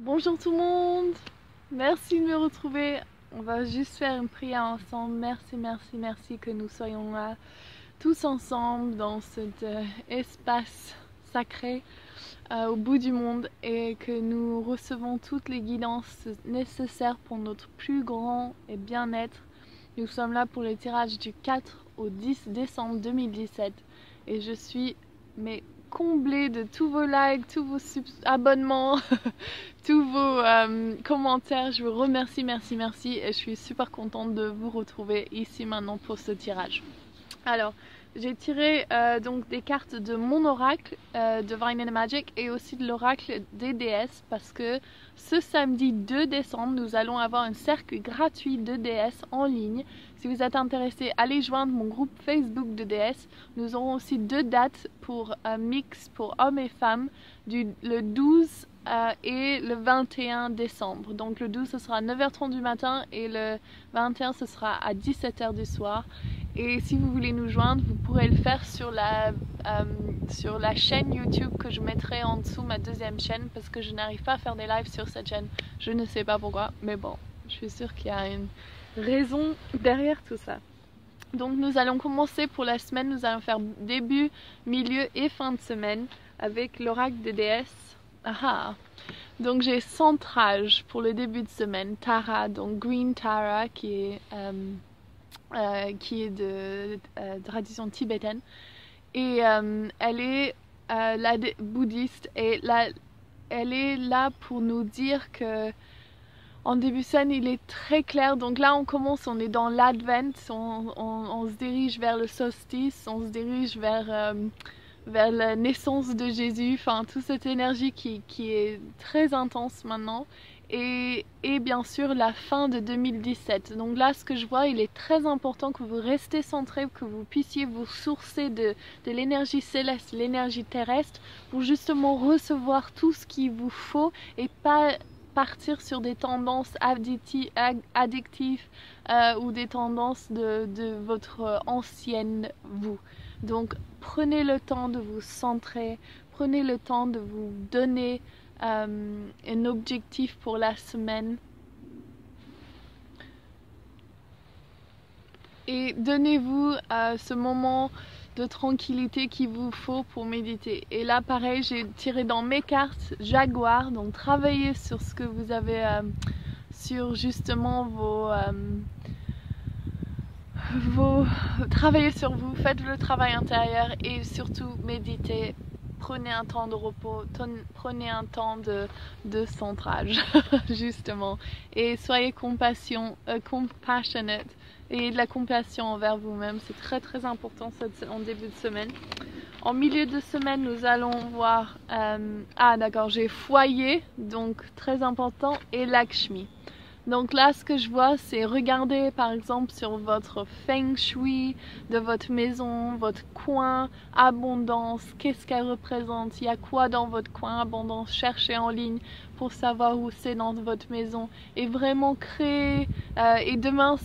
Bonjour tout le monde, merci de me retrouver. On va juste faire une prière ensemble. Merci, merci, merci que nous soyons là tous ensemble dans cet espace sacré au bout du monde et que nous recevons toutes les guidances nécessaires pour notre plus grand et bien-être. Nous sommes là pour le tirage du 4 au 10 décembre 2017 et je suis comblée de tous vos likes, tous vos abonnements, tous vos commentaires. Je vous remercie, merci et je suis super contente de vous retrouver ici maintenant pour ce tirage. Alors, j'ai tiré donc des cartes de mon oracle Divine and Magic et aussi de l'oracle des déesses parce que ce samedi 2 décembre, nous allons avoir un cercle gratuit de déesses en ligne. Si vous êtes intéressé, allez joindre mon groupe Facebook de déesses. Nous aurons aussi 2 dates pour un mix pour hommes et femmes, le 12 et le 21 décembre. Donc le 12 ce sera à 9h30 du matin et le 21 ce sera à 17h du soir. Et si vous voulez nous joindre, vous pourrez le faire sur la chaîne YouTube que je mettrai en dessous, ma deuxième chaîne, parce que je n'arrive pas à faire des lives sur cette chaîne. Je ne sais pas pourquoi, mais bon, je suis sûre qu'il y a une raison derrière tout ça. Donc nous allons commencer pour la semaine, nous allons faire début, milieu et fin de semaine avec l'oracle des déesses. Donc j'ai centrage pour le début de semaine, Tara, donc Green Tara qui est de tradition tibétaine et elle est bouddhiste et elle est là pour nous dire que en début de semaine il est très clair. Donc là on commence, on est dans l'Advent, on se dirige vers le solstice, on se dirige vers la naissance de Jésus, enfin toute cette énergie qui est très intense maintenant. Et bien sûr la fin de 2017. Donc là ce que je vois, il est très important que vous restez centré, que vous puissiez vous sourcer de l'énergie céleste, l'énergie terrestre pour justement recevoir tout ce qu'il vous faut et pas partir sur des tendances addictives ou des tendances de votre ancienne vous. Donc prenez le temps de vous centrer, prenez le temps de vous donner un objectif pour la semaine et donnez-vous ce moment de tranquillité qu'il vous faut pour méditer. Et là pareil, j'ai tiré dans mes cartes Jaguar, donc travaillez sur ce que vous avez sur justement travaillez sur vous, faites le travail intérieur et surtout méditez. Prenez un temps de repos, prenez un temps de centrage, justement. Et soyez compassionate et de la compassion envers vous-même. C'est très très important en début de semaine. En milieu de semaine, nous allons voir... d'accord, j'ai foyer, donc très important, et Lakshmi. Donc là, ce que je vois, c'est regarder par exemple sur votre feng shui de votre maison, votre coin, abondance, qu'est-ce qu'elle représente, il y a quoi dans votre coin, abondance, cherchez en ligne pour savoir où c'est dans votre maison et vraiment créer. Et demain,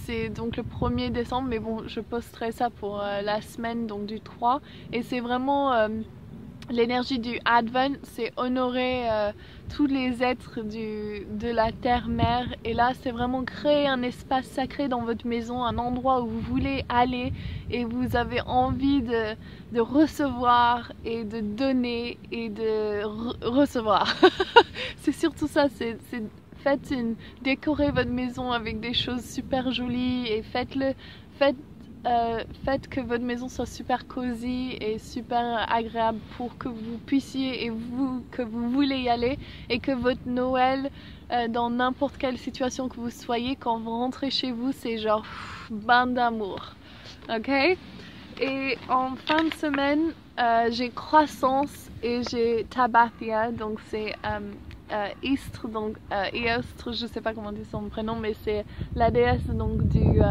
c'est donc le 1er décembre, mais bon, je posterai ça pour la semaine donc du 3. Et c'est vraiment... l'énergie du Advent, c'est honorer tous les êtres de la terre-mère. Et là, c'est vraiment créer un espace sacré dans votre maison, un endroit où vous voulez aller et vous avez envie de recevoir et de donner et de recevoir. C'est surtout ça, décorez votre maison avec des choses super jolies et faites que votre maison soit super cosy et super agréable pour que vous puissiez que vous voulez y aller et que votre Noël dans n'importe quelle situation que vous soyez, quand vous rentrez chez vous, c'est genre bain d'amour, ok? Et en fin de semaine, j'ai croissance et j'ai Tabathia, donc c'est Istre, donc Eostre, je sais pas comment dire son prénom, mais c'est la déesse donc du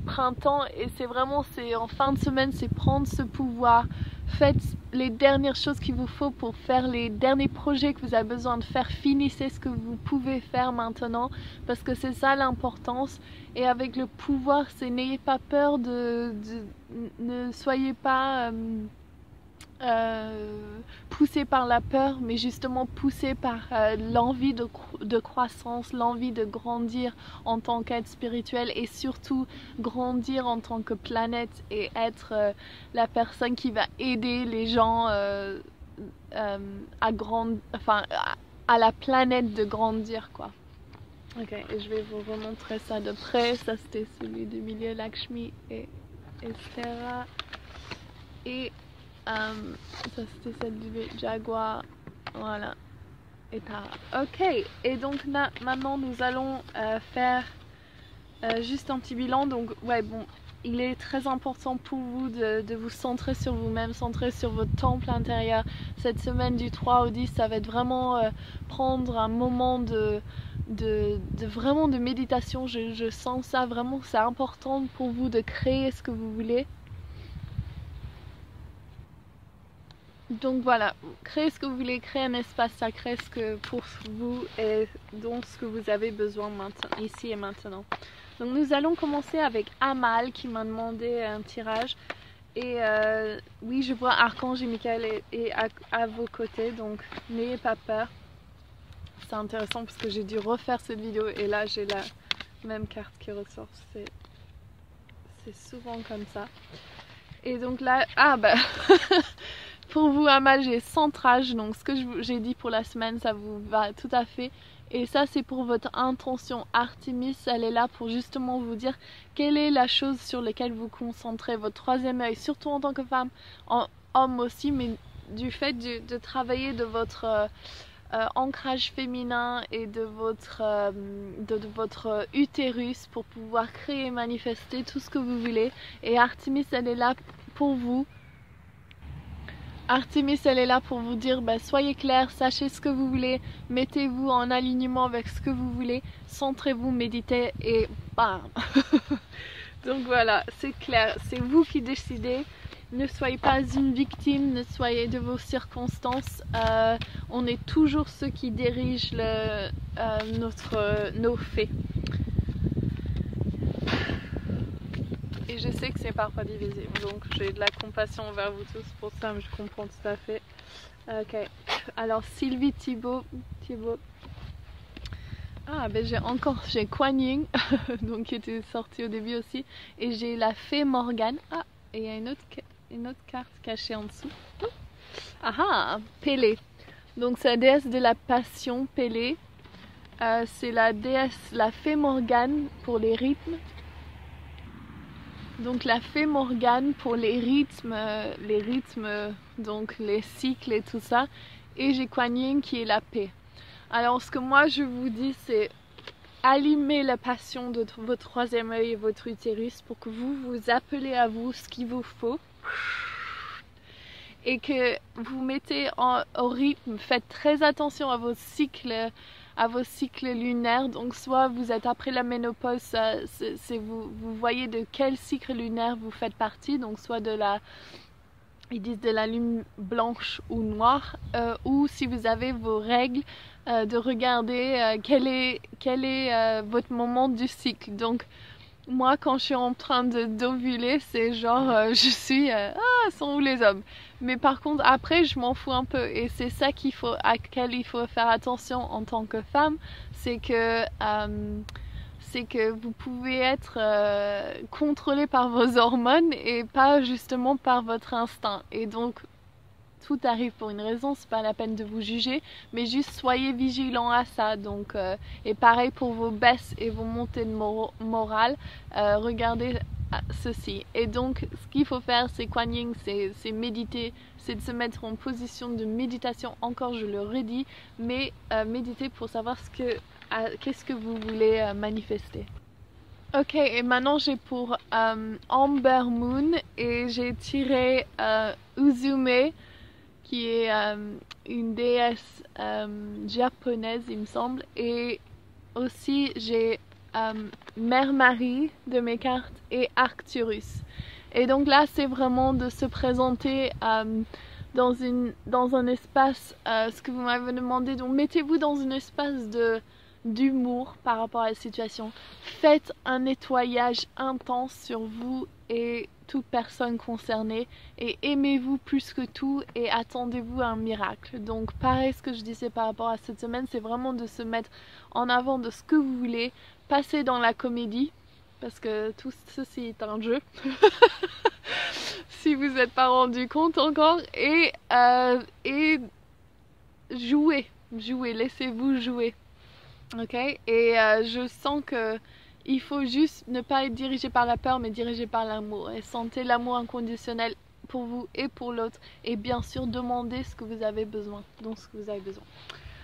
printemps. Et c'est vraiment, en fin de semaine, c'est prendre ce pouvoir, faites les dernières choses qu'il vous faut pour faire les derniers projets que vous avez besoin de faire, finissez ce que vous pouvez faire maintenant parce que c'est ça l'importance. Et avec le pouvoir, c'est n'ayez pas peur ne soyez pas poussé par la peur, mais justement poussé par l'envie de croissance, l'envie de grandir en tant qu'être spirituel et surtout grandir en tant que planète et être la personne qui va aider les gens à la planète de grandir, quoi. Ok, et je vais vous remontrer ça de près. Ça c'était celui du milieu, Lakshmi et Estera. Et ça c'était celle du jaguar, voilà, et Tara. Ok, et donc là, maintenant nous allons faire juste un petit bilan. Donc ouais, bon, il est très important pour vous de vous centrer sur vous-même, centrer sur votre temple intérieur. Cette semaine du 3 au 10, ça va être vraiment prendre un moment vraiment de méditation. Je sens ça vraiment, c'est important pour vous de créer ce que vous voulez. Donc voilà, créez ce que vous voulez, créer un espace sacré pour vous et dont ce que vous avez besoin maintenant, ici et maintenant. Donc nous allons commencer avec Amal qui m'a demandé un tirage. Et oui, je vois Archange et Michael est à vos côtés, donc n'ayez pas peur. C'est intéressant parce que j'ai dû refaire cette vidéo et là j'ai la même carte qui ressort. C'est souvent comme ça. Et donc là, ah bah... Pour vous, Amal, j'ai centrage, donc ce que j'ai dit pour la semaine, ça vous va tout à fait. Et ça, c'est pour votre intention. Artemis, elle est là pour justement vous dire quelle est la chose sur laquelle vous concentrez, votre troisième œil, surtout en tant que femme, homme aussi, mais du fait de travailler de votre ancrage féminin et de votre utérus pour pouvoir créer et manifester tout ce que vous voulez. Et Artemis, elle est là pour vous. Artemis, elle est là pour vous dire, soyez clair, sachez ce que vous voulez, mettez-vous en alignement avec ce que vous voulez, centrez-vous, méditez et bam. Donc voilà, c'est clair, c'est vous qui décidez. Ne soyez pas une victime, ne soyez de vos circonstances. On est toujours ceux qui dirigent nos faits. Et je sais que c'est parfois difficile, donc j'ai de la compassion envers vous tous pour ça, mais je comprends tout à fait. Ok, alors Sylvie Thibault. Ah ben j'ai Kuan Yin, donc qui était sorti au début aussi, et j'ai la fée Morgane. Ah, et il y a une autre carte cachée en dessous. Ah, Pélé. Donc c'est la déesse de la passion, Pélé. C'est la fée Morgane pour les rythmes. Donc la fée Morgane pour les rythmes, donc les cycles et tout ça. Et j'ai Kuan Yin qui est la paix. Alors ce que moi je vous dis, c'est allumer la passion de votre troisième œil et votre utérus pour que vous appelez à vous ce qu'il vous faut. Et que vous mettez au rythme, faites très attention à vos cycles lunaires. Donc soit vous êtes après la ménopause, vous voyez de quel cycle lunaire vous faites partie, donc soit ils disent de la lune blanche ou noire, ou si vous avez vos règles, de regarder quel est votre moment du cycle. Donc moi quand je suis en train d'ovuler, c'est genre je suis sont où les hommes. Mais par contre après je m'en fous un peu, et c'est ça à quel il faut faire attention en tant que femme, c'est que vous pouvez être contrôlé par vos hormones et pas justement par votre instinct. Et donc tout arrive pour une raison, c'est pas la peine de vous juger, mais juste soyez vigilants à ça. Donc et pareil pour vos baisses et vos montées de morale, regardez ceci. Et donc ce qu'il faut faire, c'est Kuan Yin, c'est méditer, c'est de se mettre en position de méditation, encore je le redis, mais méditer pour savoir qu'est-ce que vous voulez manifester. Ok, et maintenant j'ai pour Amber Moon, et j'ai tiré Uzume, qui est une déesse japonaise il me semble, et aussi j'ai Mère Marie de mes cartes et Arcturus. Et donc là c'est vraiment de se présenter dans un espace, ce que vous m'avez demandé, donc mettez-vous dans un espace d'humour par rapport à la situation. Faites un nettoyage intense sur vous et toute personne concernée, et aimez-vous plus que tout et attendez-vous à un miracle. Donc pareil, ce que je disais par rapport à cette semaine, c'est vraiment de se mettre en avant de ce que vous voulez, passer dans la comédie, parce que tout ceci est un jeu, si vous n'êtes pas rendu compte encore, et jouez, laissez-vous jouer, ok? Et je sens que il faut juste ne pas être dirigé par la peur, mais dirigé par l'amour. Et sentez l'amour inconditionnel pour vous et pour l'autre. Et bien sûr, demandez ce que vous avez besoin. Donc, ce que vous avez besoin.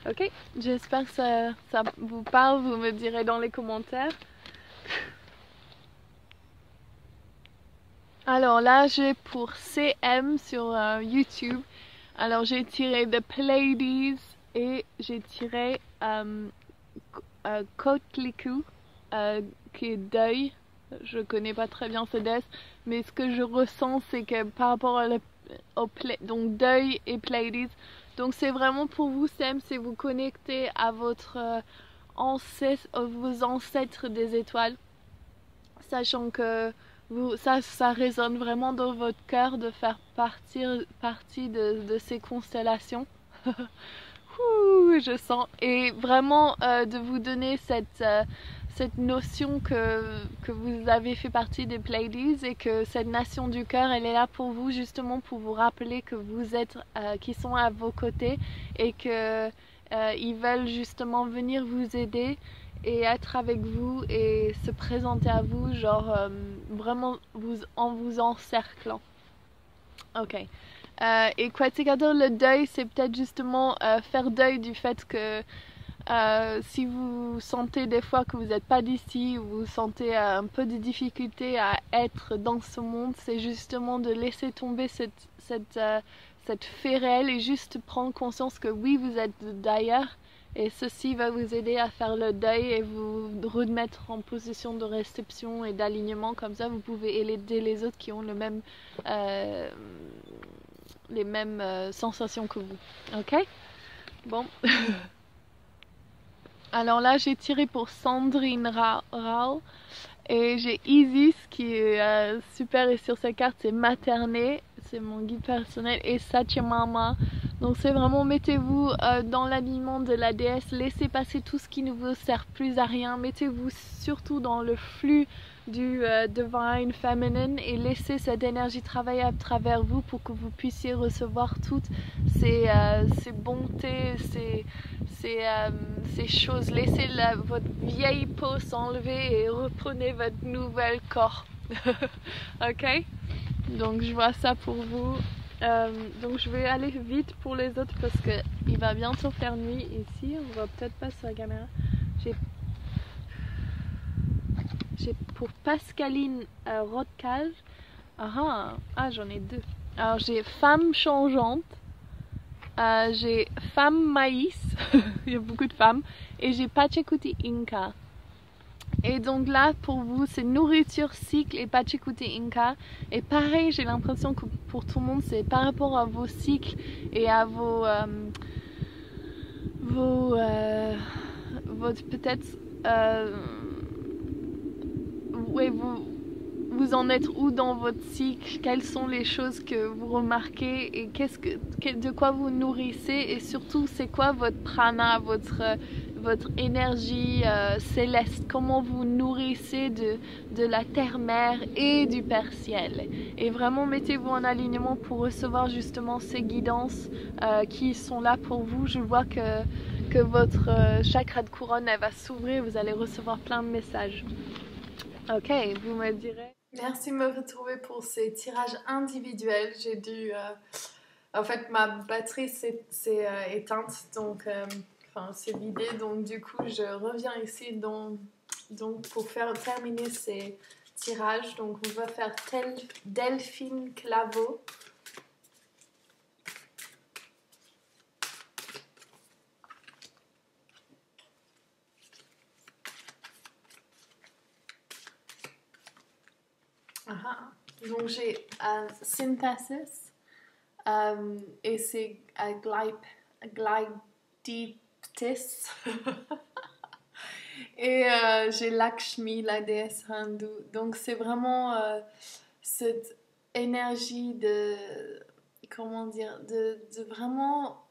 Ok? J'espère que ça vous parle. Vous me direz dans les commentaires. Alors là, j'ai pour CM sur YouTube. Alors, j'ai tiré The Pleiades et j'ai tiré Kotliku. Qui est deuil. Je connais pas très bien ce déesse, mais ce que je ressens, c'est que par rapport donc deuil et Pleiades, donc c'est vraiment pour vous, Sam, c'est vous connecter à votre vos ancêtres des étoiles, sachant que ça résonne vraiment dans votre cœur de faire partie de ces constellations. Je sens, et vraiment de vous donner cette notion que vous avez fait partie des Pleiades et que cette nation du cœur, elle est là pour vous, justement pour vous rappeler que vous êtes, qu'ils sont à vos côtés et que ils veulent justement venir vous aider et être avec vous et se présenter à vous, genre vraiment en vous encerclant. Ok. Et Quetzalcoatl, le deuil, c'est peut-être justement faire deuil du fait que si vous sentez des fois que vous n'êtes pas d'ici, ou vous sentez un peu de difficulté à être dans ce monde, c'est justement de laisser tomber cette fée réelle et juste prendre conscience que oui, vous êtes d'ailleurs. Et ceci va vous aider à faire le deuil et vous remettre en position de réception et d'alignement. Comme ça, vous pouvez aider les autres qui ont les mêmes sensations que vous. Ok? Bon. Alors là, j'ai tiré pour Sandrine Rao et j'ai Isis qui est super, et sur sa carte, c'est Materné, c'est mon guide personnel, et Satyamama. Donc c'est vraiment, mettez-vous dans l'alignement de la déesse, laissez passer tout ce qui ne vous sert plus à rien, mettez-vous surtout dans le flux du Divine Feminine et laissez cette énergie travailler à travers vous pour que vous puissiez recevoir toutes ces bontés, ces choses. Laissez votre vieille peau s'enlever et reprenez votre nouvel corps. Ok? Donc je vois ça pour vous. Donc je vais aller vite pour les autres parce que il va bientôt faire nuit ici. On voit peut-être pas sur la caméra. J'ai pour Pascaline Rodkal. J'en ai deux. Alors j'ai Femme changeante. J'ai Femme maïs. Il y a beaucoup de femmes. Et j'ai Pachacuti Inca. Et donc là, pour vous, c'est nourriture, cycle et Pachacuti Inca. Et pareil, j'ai l'impression que pour tout le monde, c'est par rapport à vos cycles et à votre peut-être ouais, vous en êtes où dans votre cycle, quelles sont les choses que vous remarquez et de quoi vous nourrissez, et surtout c'est quoi votre prana, votre énergie céleste, comment vous nourrissez de la terre-mère et du Père Ciel. Et vraiment mettez-vous en alignement pour recevoir justement ces guidances qui sont là pour vous. Je vois que votre chakra de couronne, elle va s'ouvrir, vous allez recevoir plein de messages. Ok, vous me direz. Merci de me retrouver pour ces tirages individuels. J'ai dû... en fait, ma batterie s'est éteinte, donc... c'est vidé, donc du coup, je reviens ici donc pour terminer ces tirages. Donc, on va faire Delphine Claveau. Donc j'ai Synthesis et c'est Glidiptis et j'ai Lakshmi, la déesse hindoue. Donc c'est vraiment cette énergie de, comment dire, de vraiment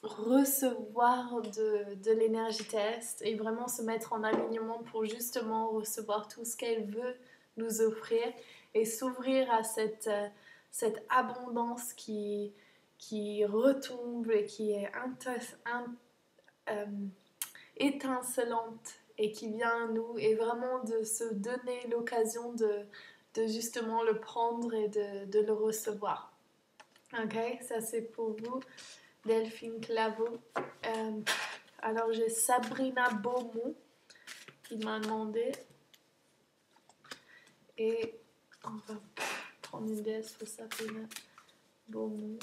recevoir de l'énergie terrestre et vraiment se mettre en alignement pour justement recevoir tout ce qu'elle veut nous offrir et s'ouvrir à cette abondance qui retombe et qui est étincelante et qui vient à nous et vraiment de se donner l'occasion de justement le prendre et de le recevoir. Ok, ça c'est pour vous, Delphine Claveau. Alors j'ai Sabrina Beaumont qui m'a demandé et on va prendre une déesse pour Sabrina Beaumont.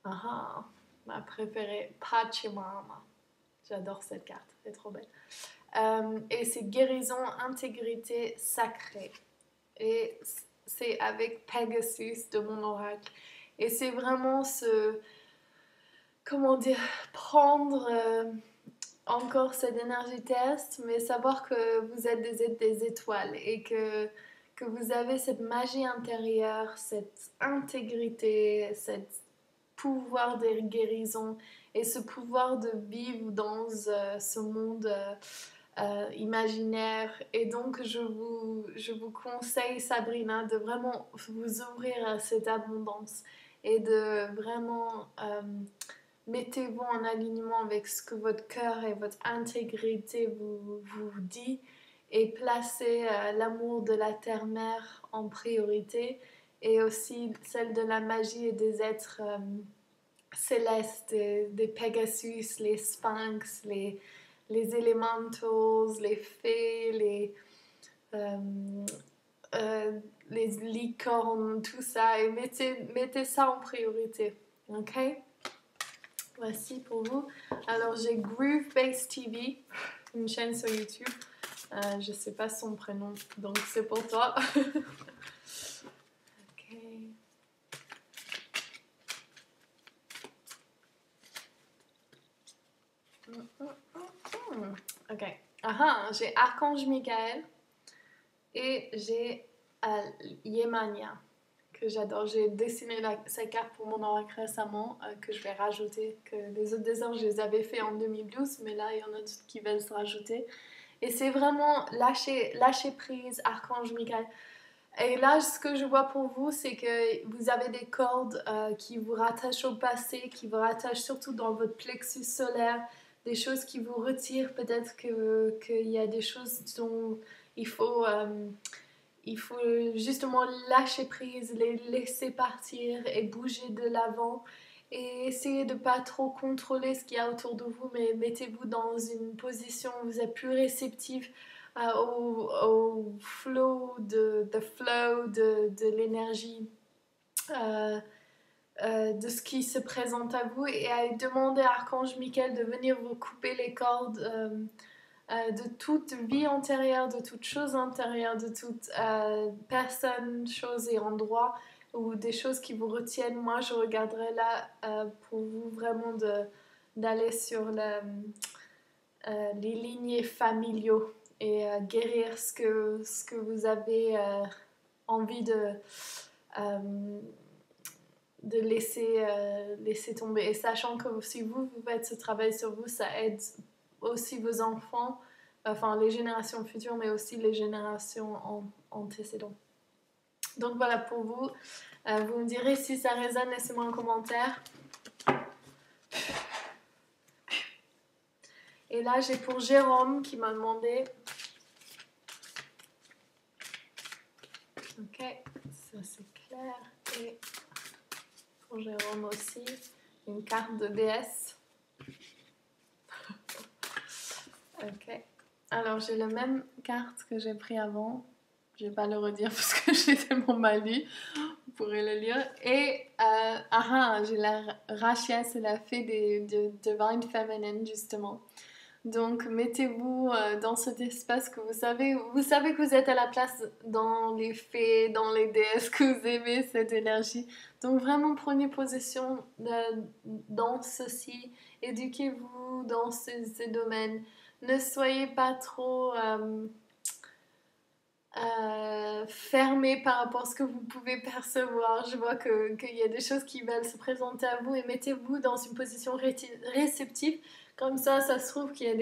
Ah, ma préférée, Pachamama. J'adore cette carte, elle est trop belle. Et c'est guérison, intégrité sacrée. Et c'est avec Pegasus de mon oracle. Et c'est vraiment comment dire, prendre encore cette énergie terrestre, mais savoir que vous êtes des étoiles et que vous avez cette magie intérieure, cette intégrité, cette pouvoir de guérison et ce pouvoir de vivre dans ce monde imaginaire. Et donc je vous conseille, Sabrina, de vraiment vous ouvrir à cette abondance et de vraiment mettez-vous en alignement avec ce que votre cœur et votre intégrité vous dit et placez l'amour de la terre-mère en priorité et aussi celle de la magie et des êtres célestes, des Pegasus, les Sphinx, les Elementals, les fées, les licornes, tout ça, et mettez ça en priorité, ok? Voici pour vous. Alors j'ai Groove Base TV, une chaîne sur YouTube. Je sais pas son prénom, donc c'est pour toi. Ok. Ok. J'ai Archange Michael et j'ai Yemania que j'adore. J'ai dessiné sa carte pour mon oracle récemment que je vais rajouter. Que les autres dessins je les avais fait en 2012, mais là il y en a d'autres qui veulent se rajouter. Et c'est vraiment lâcher prise, Archange Michael. Et là, ce que je vois pour vous, c'est que vous avez des cordes qui vous rattachent au passé, qui vous rattachent surtout dans votre plexus solaire, des choses qui vous retirent. Peut-être qu'il y a des choses dont il faut justement lâcher prise, les laisser partir et bouger de l'avant. Et essayez de ne pas trop contrôler ce qu'il y a autour de vous, mais mettez-vous dans une position où vous êtes plus réceptif au flow de l'énergie, de ce qui se présente à vous et à demander à Archange Michael de venir vous couper les cordes de toute vie antérieure, de toute chose antérieure, de toute personne, chose et endroit ou des choses qui vous retiennent. Moi, je regarderai là pour vous vraiment d'aller sur les lignées familiaux et guérir ce que vous avez envie de laisser tomber. Et sachant que si vous faites ce travail sur vous, ça aide aussi vos enfants, enfin les générations futures, mais aussi les générations antécédentes. Donc voilà pour vous. Vous me direz si ça résonne, laissez-moi un commentaire. Et là, j'ai pour Jérôme qui m'a demandé... Ok, ça c'est clair. Et pour Jérôme aussi, une carte de déesse. Ok. Alors, j'ai la même carte que j'ai pris avant. Je vais pas le redire parce que j'ai tellement mal lu. Vous pourrez le lire. Et j'ai la Rachia, c'est la fée de Divine Feminine, justement. Donc, mettez-vous dans cet espace que vous savez que vous êtes à la place dans les fées, dans les déesses, que vous aimez cette énergie. Donc, vraiment, prenez position dans ceci. Éduquez-vous dans ces domaines. Ne soyez pas trop fermé par rapport à ce que vous pouvez percevoir. Je vois qu'il y a des choses qui veulent se présenter à vous et mettez-vous dans une position réceptive. Comme ça se trouve qu'il y a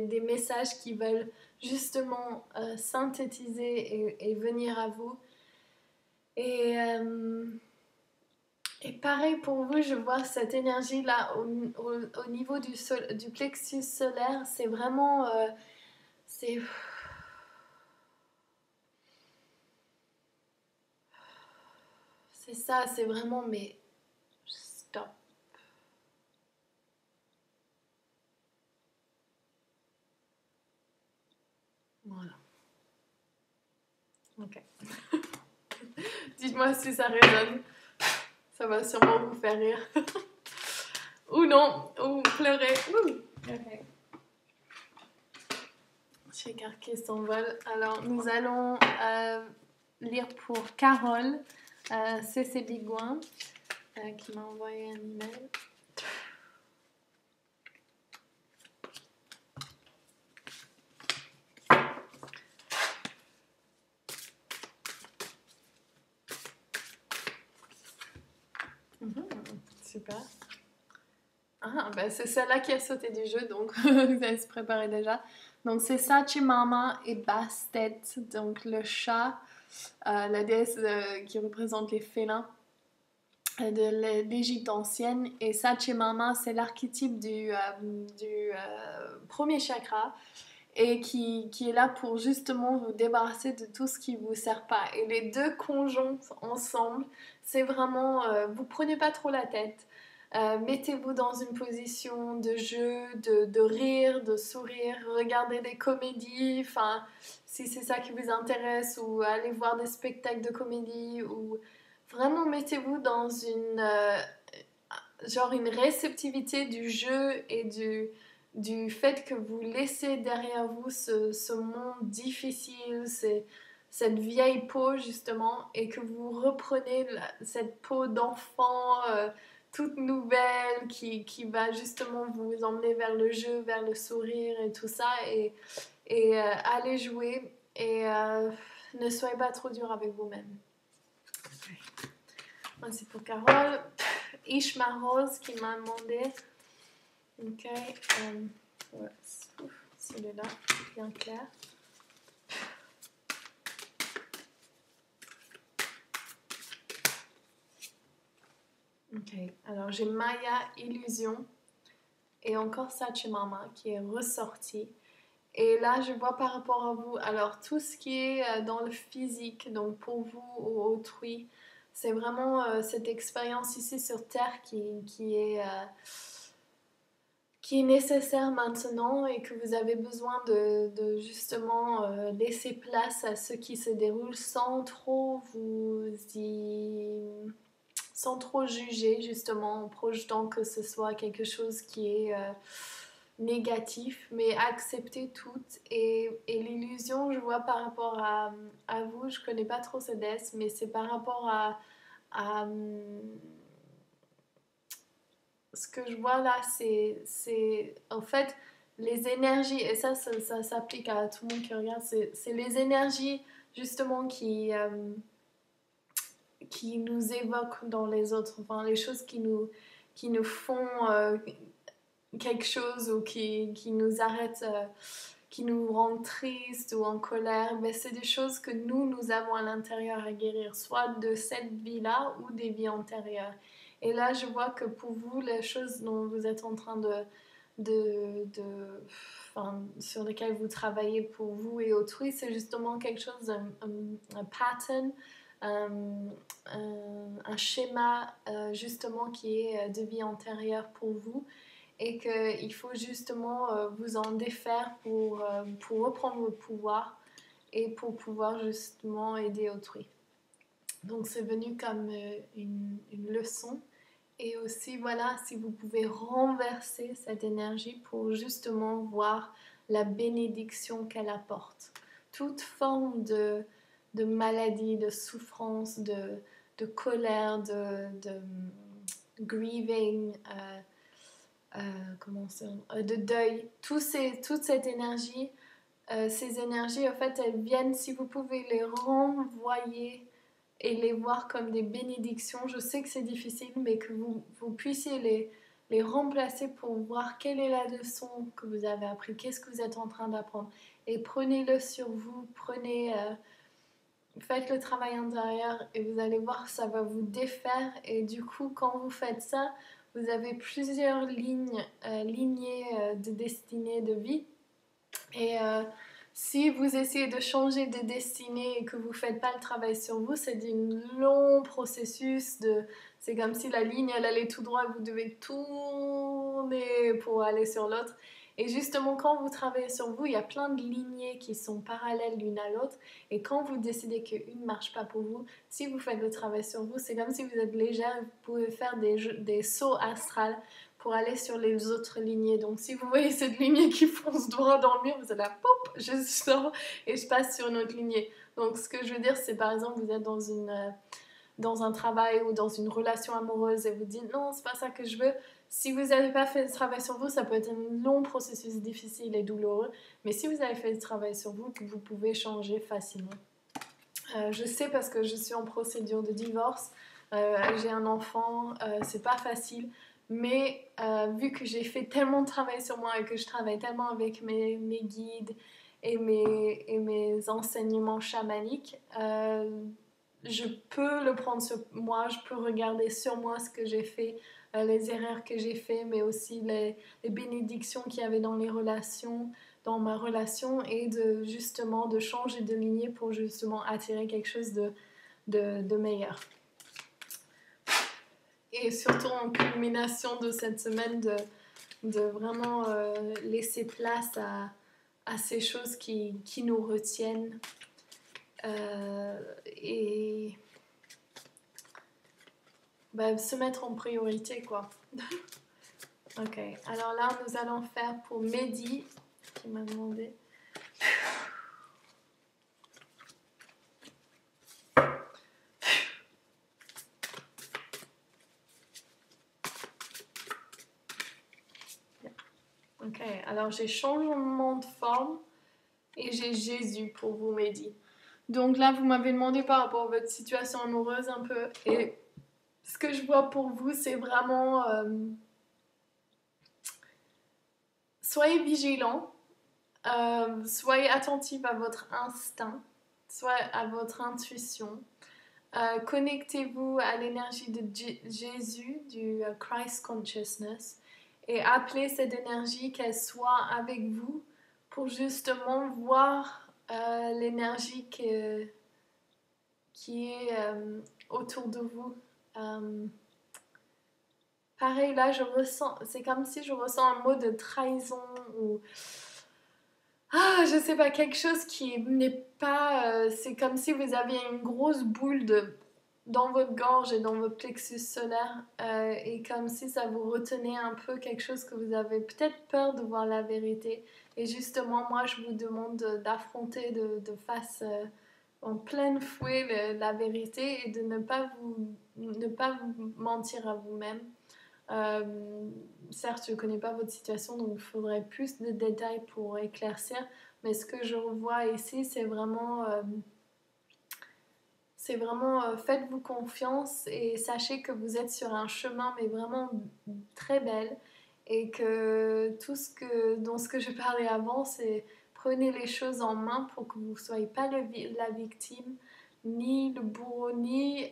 des messages qui veulent justement synthétiser et venir à vous. Et pareil pour vous, je vois cette énergie-là au niveau du plexus solaire. C'est vraiment... c'est ça, c'est vraiment... Mais stop. Voilà. Ok. Dites-moi si ça résonne. Ça va sûrement vous faire rire. Ou non, ou pleurer. Ok. J'écarte qui s'envole. Alors, nous allons lire pour Carole, C.C. Bigouin, qui m'a envoyé un email. Super. Ah, ben c'est celle-là qui a sauté du jeu, donc vous allez se préparer déjà. Donc c'est Sachimama et Bastet, donc le chat, la déesse qui représente les félins de l'Égypte ancienne. Et Sachimama, c'est l'archétype du premier chakra et qui est là pour justement vous débarrasser de tout ce qui ne vous sert pas. Et les deux conjonctent ensemble, c'est vraiment, vous prenez pas trop la tête. Mettez-vous dans une position de jeu, de rire, de sourire, regardez des comédies, enfin, si c'est ça qui vous intéresse, ou allez voir des spectacles de comédie, ou vraiment mettez-vous dans une réceptivité du jeu et du fait que vous laissez derrière vous ce monde difficile, cette vieille peau justement, et que vous reprenez cette peau d'enfant toute nouvelle qui va justement vous emmener vers le jeu, vers le sourire et tout ça, et allez jouer et ne soyez pas trop dur avec vous-même. C'est pour Carole. Ishma Rose qui m'a demandé. Ok. Ouais. Celui-là, bien clair. Ok. Alors j'ai Maya Illusion et encore Sachimama qui est ressorti. Et là, je vois par rapport à vous, alors tout ce qui est dans le physique, donc pour vous ou autrui, c'est vraiment cette expérience ici sur Terre qui est nécessaire maintenant et que vous avez besoin de justement laisser place à ce qui se déroule sans trop sans trop juger, justement en projetant que ce soit quelque chose qui est négatif, mais accepter tout. Et l'illusion, je vois par rapport à vous, je connais pas trop cette déesse, mais c'est par rapport à ce que je vois là, c'est en fait les énergies, et ça s'applique à tout le monde qui regarde, c'est les énergies justement qui nous évoquent dans les autres, enfin les choses qui nous font quelque chose ou qui nous arrêtent, qui nous rendent tristes ou en colère, ben c'est des choses que nous avons à l'intérieur à guérir, soit de cette vie-là ou des vies antérieures. Et là, je vois que pour vous, les choses dont vous êtes en train sur lesquelles vous travaillez pour vous et autrui, c'est justement quelque chose, un pattern, un schéma justement qui est de vie antérieure pour vous, et qu'il faut justement vous en défaire pour reprendre votre pouvoir et pour pouvoir justement aider autrui. Donc c'est venu comme une leçon. Et aussi, voilà, si vous pouvez renverser cette énergie pour justement voir la bénédiction qu'elle apporte. Toute forme de maladie, de souffrance, de colère, de grieving, de deuil, toute cette énergie, ces énergies, en fait, elles viennent, si vous pouvez les renvoyer et les voir comme des bénédictions. Je sais que c'est difficile, mais que vous puissiez les remplacer pour voir quelle est la leçon que vous avez appris, qu'est-ce que vous êtes en train d'apprendre. Et prenez-le sur vous, faites le travail intérieur et vous allez voir, ça va vous défaire. Et du coup, quand vous faites ça, vous avez plusieurs lignées de destinée, de vie. Et si vous essayez de changer de destinée et que vous ne faites pas le travail sur vous, c'est un long processus. C'est comme si la ligne, elle allait tout droit et vous devez tourner pour aller sur l'autre. Et justement, quand vous travaillez sur vous, il y a plein de lignées qui sont parallèles l'une à l'autre. Et quand vous décidez qu'une ne marche pas pour vous, si vous faites le travail sur vous, c'est comme si vous êtes légère, vous pouvez faire des sauts astrales pour aller sur les autres lignées. Donc si vous voyez cette lignée qui fonce droit dans le mur, vous êtes là, pop, je sors et je passe sur une autre lignée. Donc ce que je veux dire, c'est par exemple, vous êtes dans un travail ou dans une relation amoureuse et vous dites non, c'est pas ça que je veux. Si vous n'avez pas fait le travail sur vous, ça peut être un long processus difficile et douloureux. Mais si vous avez fait le travail sur vous, vous pouvez changer facilement. Je sais parce que je suis en procédure de divorce. J'ai un enfant, c'est pas facile. Mais vu que j'ai fait tellement de travail sur moi et que je travaille tellement avec mes guides et mes enseignements chamaniques, je peux le prendre sur moi, je peux regarder sur moi ce que j'ai fait, les erreurs que j'ai fait, mais aussi les bénédictions qu'il y avait dans dans ma relation et justement de changer de lignée pour justement attirer quelque chose de meilleur. Et surtout en culmination de cette semaine de vraiment laisser place à ces choses qui nous retiennent et se mettre en priorité quoi. Ok, alors là nous allons faire pour Mehdi qui m'a demandé. Ok, alors j'ai changement de forme et j'ai Jésus pour vous, Mehdi. Donc là, vous m'avez demandé par rapport à votre situation amoureuse un peu. Et ce que je vois pour vous, c'est vraiment... soyez vigilant, soyez attentif à votre instinct, soit à votre intuition. Connectez-vous à l'énergie de Jésus, du Christ Consciousness, et appelez cette énergie qu'elle soit avec vous pour justement voir l'énergie qui est autour de vous. Pareil, là, je ressens, c'est comme si je ressens un mot de trahison ou je sais pas, quelque chose qui n'est pas... c'est comme si vous aviez une grosse boule dans votre gorge et dans votre plexus solaire et comme si ça vous retenait un peu quelque chose que vous avez peut-être peur de voir la vérité. Et justement, moi, je vous demande d'affronter de face en pleine fouet la vérité et de ne pas vous mentir à vous-même. Certes, je ne connais pas votre situation, donc il faudrait plus de détails pour éclaircir, mais ce que je revois ici, c'est vraiment faites-vous confiance et sachez que vous êtes sur un chemin, mais vraiment très belle, et que dont ce que je parlais avant, c'est prenez les choses en main pour que vous ne soyez pas la victime, ni le bourreau, ni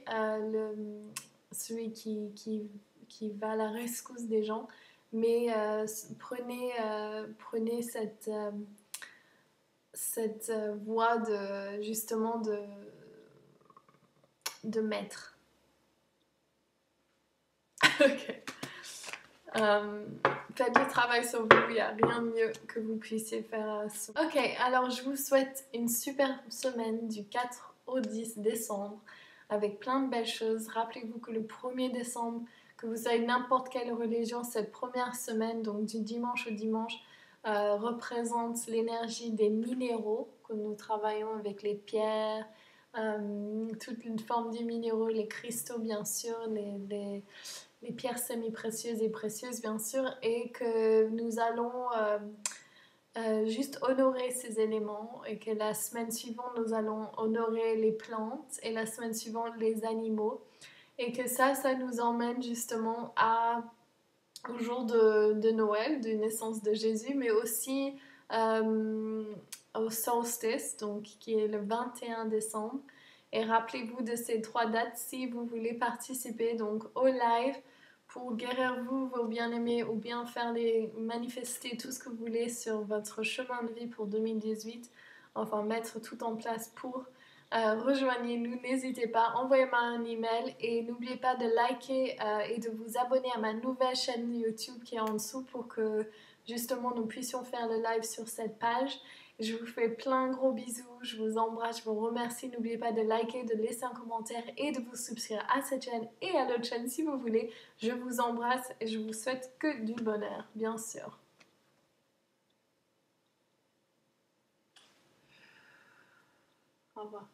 celui qui va à la rescousse des gens, mais prenez cette voie justement de maître. Ok. Faites le travail sur vous, il n'y a rien de mieux que vous puissiez faire. Ok, alors je vous souhaite une super semaine du 4 au 10 décembre avec plein de belles choses. Rappelez-vous que le 1er décembre, que vous soyez n'importe quelle religion, cette première semaine, donc du dimanche au dimanche, représente l'énergie des minéraux que nous travaillons avec les pierres, toute une forme des minéraux, les cristaux bien sûr, les pierres semi-précieuses et précieuses bien sûr, et que nous allons juste honorer ces éléments et que la semaine suivante, nous allons honorer les plantes et la semaine suivante, les animaux. Et que ça nous emmène justement au jour de Noël, de naissance de Jésus, mais aussi au solstice, donc qui est le 21 décembre. Et rappelez-vous de ces 3 dates si vous voulez participer donc au live pour guérir vos bien-aimés ou bien manifester tout ce que vous voulez sur votre chemin de vie pour 2018. Enfin, mettre tout en place pour rejoignez-nous, n'hésitez pas, envoyez-moi un email et n'oubliez pas de liker et de vous abonner à ma nouvelle chaîne YouTube qui est en dessous pour que justement nous puissions faire le live sur cette page. Je vous fais plein gros bisous, je vous embrasse, je vous remercie. N'oubliez pas de liker, de laisser un commentaire et de vous souscrire à cette chaîne et à l'autre chaîne si vous voulez. Je vous embrasse et je vous souhaite que du bonheur, bien sûr. Au revoir.